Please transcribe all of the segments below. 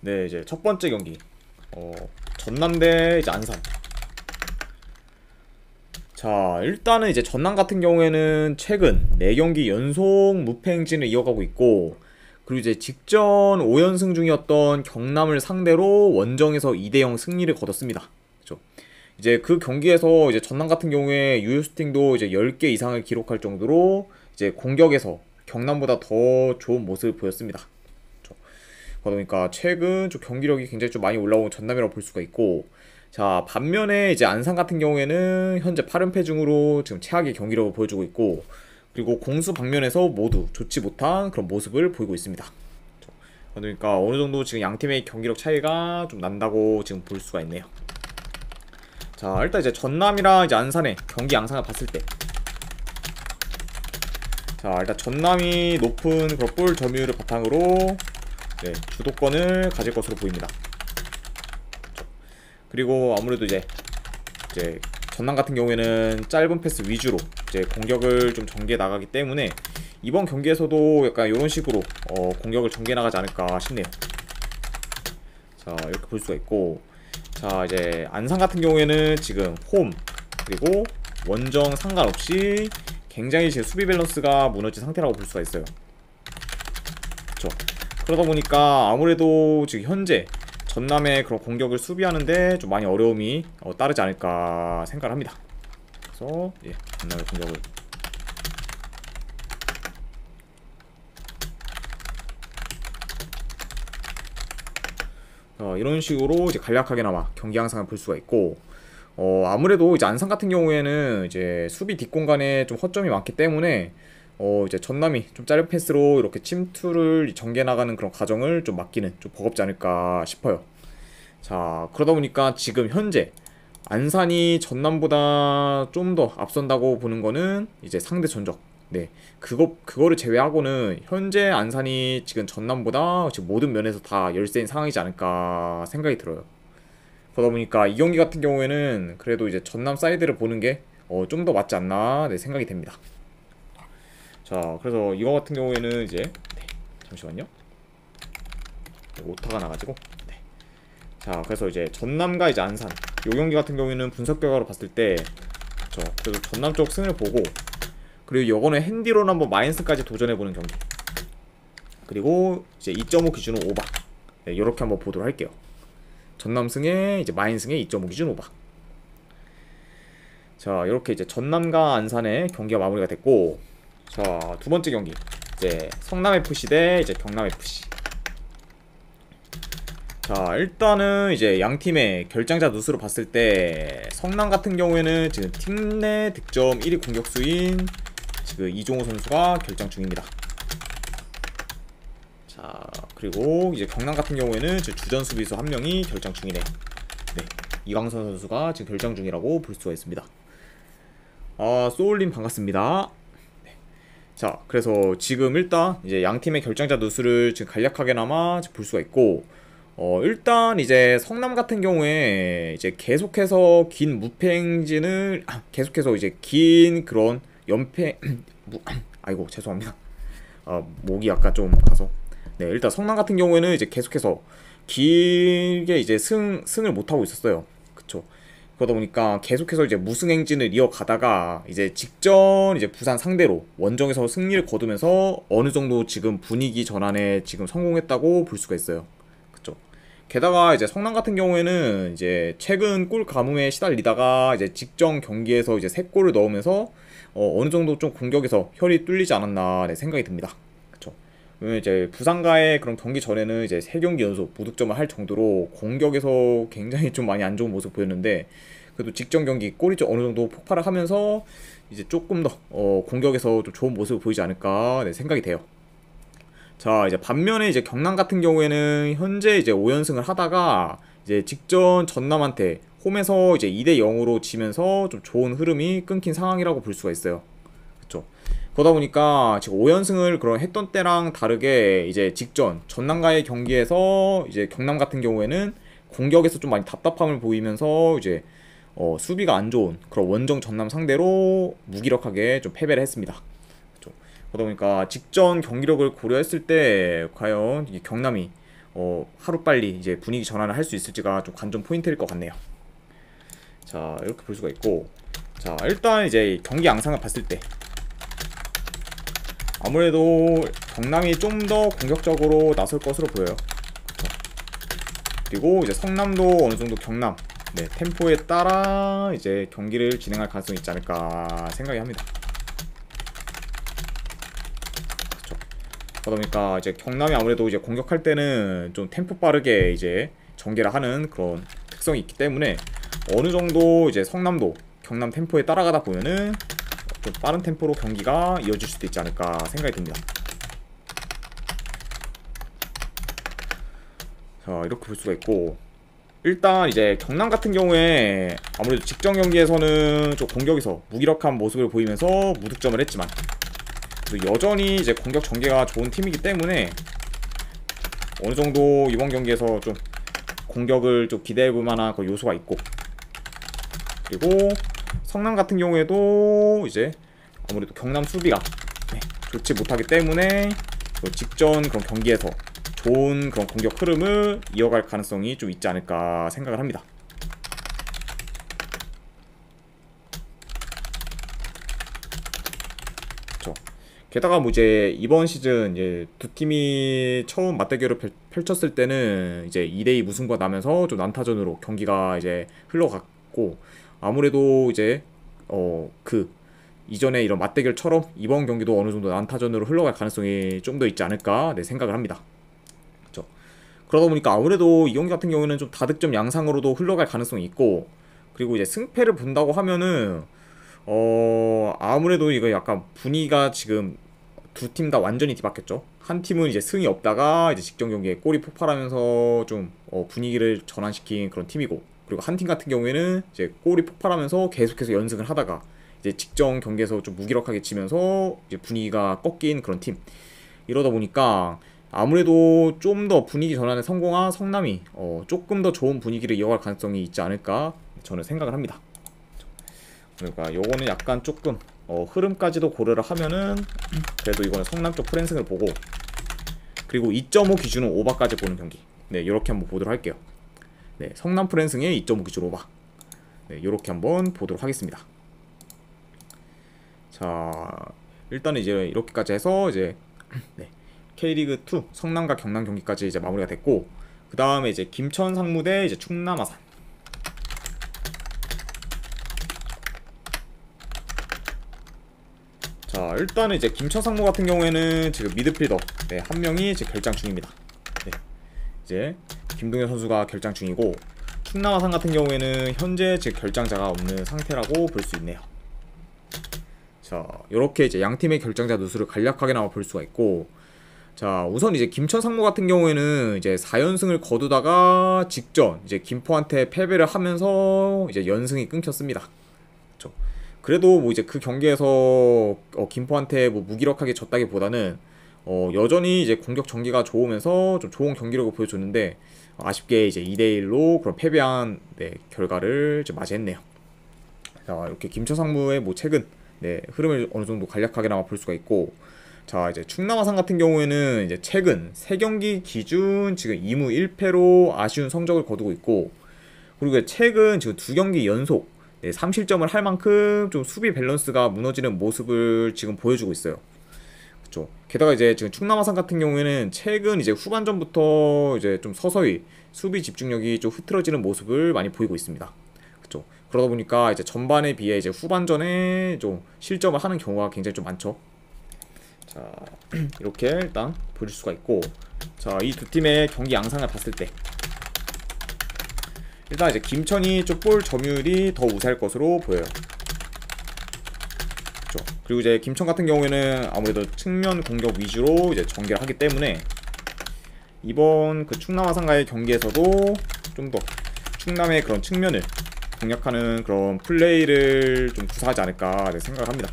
네, 이제 첫 번째 경기. 전남 대 이제 안산. 자, 일단은 이제 전남 같은 경우에는 최근 4경기 연속 무패 행진을 이어가고 있고, 그리고 이제 직전 5연승 중이었던 경남을 상대로 원정에서 2대0 승리를 거뒀습니다. 그죠? 이제 그 경기에서 이제 전남 같은 경우에 유효슈팅도 이제 10개 이상을 기록할 정도로 이제 공격에서 경남보다 더 좋은 모습을 보였습니다. 그죠? 그러다 보니까 최근 좀 경기력이 굉장히 좀 많이 올라온 전남이라고 볼 수가 있고, 자, 반면에 이제 안산 같은 경우에는 현재 8연패 중으로 지금 최악의 경기력을 보여주고 있고, 그리고 공수 방면에서 모두 좋지 못한 그런 모습을 보이고 있습니다. 그러니까 어느 정도 지금 양 팀의 경기력 차이가 좀 난다고 지금 볼 수가 있네요. 자, 일단 이제 전남이랑 이제 안산의 경기 양상을 봤을 때, 자, 일단 전남이 높은 그런 골 점유율을 바탕으로 네, 주도권을 가질 것으로 보입니다. 그리고 아무래도 이제 전남 같은 경우에는 짧은 패스 위주로 이제 공격을 좀 전개해 나가기 때문에 이번 경기에서도 약간 이런 식으로 공격을 전개해 나가지 않을까 싶네요. 자, 이렇게 볼 수가 있고, 자, 이제 안산 같은 경우에는 지금 홈 그리고 원정 상관없이 굉장히 지금 수비 밸런스가 무너진 상태라고 볼 수가 있어요. 그렇죠. 그러다 보니까 아무래도 지금 현재 전남의 그런 공격을 수비하는데 좀 많이 어려움이 따르지 않을까 생각을 합니다. 그래서 예, 전남의 공격을 이런 식으로 이제 간략하게나마 경기 양상을 볼 수가 있고, 아무래도 이제 안산 같은 경우에는 이제 수비 뒷공간에 좀 허점이 많기 때문에 이제 전남이 좀 짧은 패스로 이렇게 침투를 전개 나가는 그런 과정을 좀 막기는 좀 버겁지 않을까 싶어요. 자, 그러다 보니까 지금 현재 안산이 전남보다 좀 더 앞선다고 보는 거는 이제 상대 전적. 네, 그거를 제외하고는 현재 안산이 지금 전남보다 지금 모든 면에서 다 열세인 상황이지 않을까 생각이 들어요. 그러다 보니까 이 경기 같은 경우에는 그래도 이제 전남 사이드를 보는 게 좀 더 맞지 않나 네, 생각이 됩니다. 자, 그래서 이거 같은 경우에는 이제 네, 잠시만요. 오타가 나가지고 네. 자, 그래서 이제 전남과 이제 안산 요 경기 같은 경우에는 분석 결과로 봤을 때 그래서 전남 쪽 승을 보고, 그리고 요거는 핸디로는 한번 마인스까지 도전해보는 경기, 그리고 이제 2.5 기준으로 오바 네, 요렇게 한번 보도록 할게요. 전남 승에 이제 마인 승에 2.5 기준 오바. 자, 이렇게 이제 전남과 안산의 경기가 마무리가 됐고, 자, 두 번째 경기 이제 성남FC 대 이제 경남FC. 자, 일단은 이제 양 팀의 결장자 누수로 봤을 때 성남 같은 경우에는 지금 팀 내 득점 1위 공격수인 지금 이종호 선수가 결장 중입니다. 자, 그리고 이제 경남 같은 경우에는 주전 수비수 한 명이 결장 중이네요. 네, 이광선 선수가 지금 결장 중이라고 볼 수가 있습니다. 아, 소울님 반갑습니다. 네. 자, 그래서 지금 일단 이제 양 팀의 결장자 누수를 지금 간략하게나마 볼 수가 있고, 일단 이제 성남 같은 경우에 이제 계속해서 긴 무패 행진을 계속해서 이제 긴 그런 연패 아이고 죄송합니다. 목이 약간 좀 가서 네, 일단 성남 같은 경우에는 이제 계속해서 길게 이제 승을 못 하고 있었어요. 그쵸. 그러다 보니까 계속해서 이제 무승 행진을 이어가다가 이제 직전 이제 부산 상대로 원정에서 승리를 거두면서 어느 정도 지금 분위기 전환에 지금 성공했다고 볼 수가 있어요. 그쵸. 게다가 이제 성남 같은 경우에는 이제 최근 골 가뭄에 시달리다가 이제 직전 경기에서 이제 3골을 넣으면서 어느 정도 좀 공격에서 혈이 뚫리지 않았나 네, 생각이 듭니다. 그쵸. 왜냐면 이제 부산과의 그런 경기 전에는 이제 3경기 연속 무득점을 할 정도로 공격에서 굉장히 좀 많이 안 좋은 모습 보였는데, 그래도 직전 경기 골이 좀 어느 정도 폭발을 하면서 이제 조금 더 공격에서 좀 좋은 모습을 보이지 않을까 네, 생각이 돼요. 자, 이제 반면에 이제 경남 같은 경우에는 현재 이제 5연승을 하다가 이제 직전 전남한테 홈에서 이제 2대 0으로 지면서 좀 좋은 흐름이 끊긴 상황이라고 볼 수가 있어요. 그쵸. 그러다 보니까 지금 5연승을 그런 했던 때랑 다르게 이제 직전 전남과의 경기에서 이제 경남 같은 경우에는 공격에서 좀 많이 답답함을 보이면서 이제 수비가 안 좋은 그런 원정 전남 상대로 무기력하게 좀 패배를 했습니다. 그러다 보니까 직전 경기력을 고려했을 때 과연 이 경남이 하루빨리 이제 분위기 전환을 할 수 있을지가 좀 관전 포인트일 것 같네요. 자, 이렇게 볼 수가 있고, 자, 일단 이제 경기 양상을 봤을 때 아무래도 경남이 좀 더 공격적으로 나설 것으로 보여요. 그리고 이제 성남도 어느 정도 경남 템포에 따라 이제 경기를 진행할 가능성이 있지 않을까 생각이 합니다. 그렇죠. 그러다 보니까 이제 경남이 아무래도 이제 공격할 때는 좀 템포 빠르게 이제 전개를 하는 그런 특성이 있기 때문에 어느 정도 이제 성남도 경남 템포에 따라가다 보면은 좀 빠른 템포로 경기가 이어질 수도 있지 않을까 생각이 듭니다. 자, 이렇게 볼 수가 있고, 일단 이제 경남 같은 경우에 아무래도 직전 경기에서는 좀 공격에서 무기력한 모습을 보이면서 무득점을 했지만 여전히 이제 공격 전개가 좋은 팀이기 때문에 어느 정도 이번 경기에서 좀 공격을 좀 기대해 볼 만한 그 요소가 있고, 그리고 성남 같은 경우에도 이제 아무래도 경남 수비가 좋지 못하기 때문에 직전 그런 경기에서 좋은 그런 공격 흐름을 이어갈 가능성이 좀 있지 않을까 생각을 합니다. 그렇죠. 게다가 뭐 이제 이번 시즌 이제 두 팀이 처음 맞대결을 펼쳤을 때는 이제 2대2 무승부가 나면서 좀 난타전으로 경기가 이제 흘러갔고, 아무래도 이제 그 이전에 이런 맞대결처럼 이번 경기도 어느 정도 난타전으로 흘러갈 가능성이 좀 더 있지 않을까 생각을 합니다. 그렇죠. 그러다 보니까 아무래도 이 경기 같은 경우는 좀 다득점 양상으로도 흘러갈 가능성이 있고, 그리고 이제 승패를 본다고 하면은 아무래도 이거 약간 분위기가 지금 두 팀 다 완전히 뒤바뀌었죠. 한 팀은 이제 승이 없다가 이제 직전 경기에 골이 폭발하면서 좀 분위기를 전환시킨 그런 팀이고, 그리고 한 팀 같은 경우에는 이제 골이 폭발하면서 계속해서 연승을 하다가 이제 직전 경기에서 좀 무기력하게 지면서 이제 분위기가 꺾인 그런 팀. 이러다 보니까 아무래도 좀 더 분위기 전환에 성공한 성남이 조금 더 좋은 분위기를 이어갈 가능성이 있지 않을까 저는 생각을 합니다. 그러니까 요거는 약간 조금 흐름까지도 고려를 하면은 그래도 이거는 성남 쪽 프랜승을 보고, 그리고 2.5 기준은 오바까지 보는 경기, 요렇게 한번 보도록 할게요. 성남 프랜승의 2.5 기준 오바, 요렇게 한번 보도록 하겠습니다. 자, 일단은 이제 이렇게까지 해서 이제 K리그 2 성남과 경남 경기까지 이제 마무리가 됐고, 그 다음에 이제 김천 상무 대 이제 충남 아산. 자, 일단은 이제 김천 상무 같은 경우에는 지금 미드필더 한 명이 이제 결장 중입니다. 이제 김동현 선수가 결장 중이고, 충남 아산 같은 경우에는 현재 즉 결장자가 없는 상태라고 볼 수 있네요. 자, 요렇게 이제 양 팀의 결장자 누수를 간략하게나마 볼 수가 있고, 자, 우선 이제 김천 상무 같은 경우에는 이제 4연승을 거두다가 직전 이제 김포한테 패배를 하면서 이제 연승이 끊겼습니다. 그렇죠. 그래도 뭐 이제 그 경기에서 김포한테 뭐 무기력하게 졌다기보다는 여전히 이제 공격 전개가 좋으면서 좀 좋은 경기력을 보여줬는데, 아쉽게 이제 2대1로 그런 패배한 결과를 이제 맞이했네요. 자, 이렇게 김천 상무의 뭐 최근 흐름을 어느 정도 간략하게나마 볼 수가 있고, 자, 이제 충남 아산 같은 경우에는 이제 최근 3경기 기준 지금 2무 1패로 아쉬운 성적을 거두고 있고, 그리고 최근 지금 2경기 연속 3실점을 할 만큼 좀 수비 밸런스가 무너지는 모습을 지금 보여주고 있어요. 그렇죠. 게다가 이제 지금 충남 아산 같은 경우에는 최근 이제 후반전부터 이제 좀 서서히 수비 집중력이 좀 흐트러지는 모습을 많이 보이고 있습니다. 그렇죠. 그러다 보니까 이제 전반에 비해 이제 후반전에 좀 실점을 하는 경우가 굉장히 좀 많죠. 자, 이렇게 일단 볼 수가 있고, 자, 이 두 팀의 경기 양상을 봤을 때 일단 이제 김천이 좀 볼 점유율이 더 우세할 것으로 보여요. 그렇죠. 그리고 이제 김천 같은 경우에는 아무래도 측면 공격 위주로 이제 전개를 하기 때문에 이번 그 충남 아산과의 경기에서도 좀 더 충남의 그런 측면을 공략하는 그런 플레이를 좀 구사하지 않을까 생각을 합니다.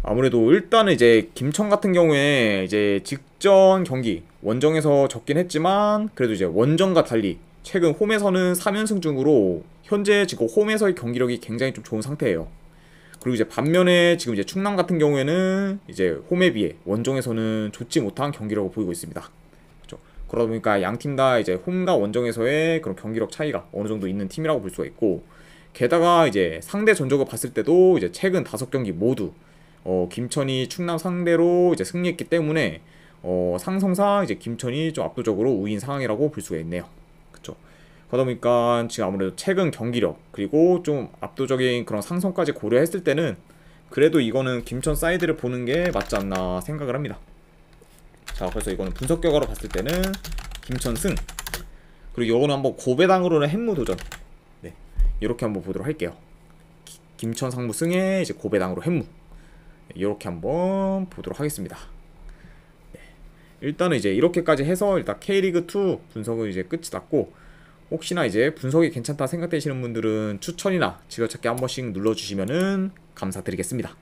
아무래도 일단은 이제 김천 같은 경우에 이제 직전 경기 원정에서 졌긴 했지만, 그래도 이제 원정과 달리 최근 홈에서는 3연승 중으로 현재 지금 홈에서의 경기력이 굉장히 좀 좋은 상태예요. 그리고 이제 반면에 지금 이제 충남 같은 경우에는 이제 홈에 비해 원정에서는 좋지 못한 경기력을 보이고 있습니다. 그렇죠? 그러다 보니까 양 팀 다 이제 홈과 원정에서의 그런 경기력 차이가 어느 정도 있는 팀이라고 볼 수가 있고, 게다가 이제 상대 전적을 봤을 때도 이제 최근 5경기 모두 김천이 충남 상대로 이제 승리했기 때문에 상성상 이제 김천이 좀 압도적으로 우위인 상황이라고 볼 수가 있네요. 그쵸? 그러다 보니까 지금 아무래도 최근 경기력 그리고 좀 압도적인 그런 상성까지 고려했을 때는 그래도 이거는 김천 사이드를 보는 게 맞지 않나 생각을 합니다. 자, 그래서 이거는 분석 결과로 봤을 때는 김천 승, 그리고 이거는 한번 고배당으로는 햄무 도전, 네, 이렇게 한번 보도록 할게요. 김천 상무 승에 이제 고배당으로 햄무, 이렇게 한번 보도록 하겠습니다. 네. 일단은 이제 이렇게까지 해서 일단 K리그2 분석은 이제 끝이 났고, 혹시나 이제 분석이 괜찮다 생각되시는 분들은 추천이나 즐겨찾기 한 번씩 눌러주시면은 감사드리겠습니다.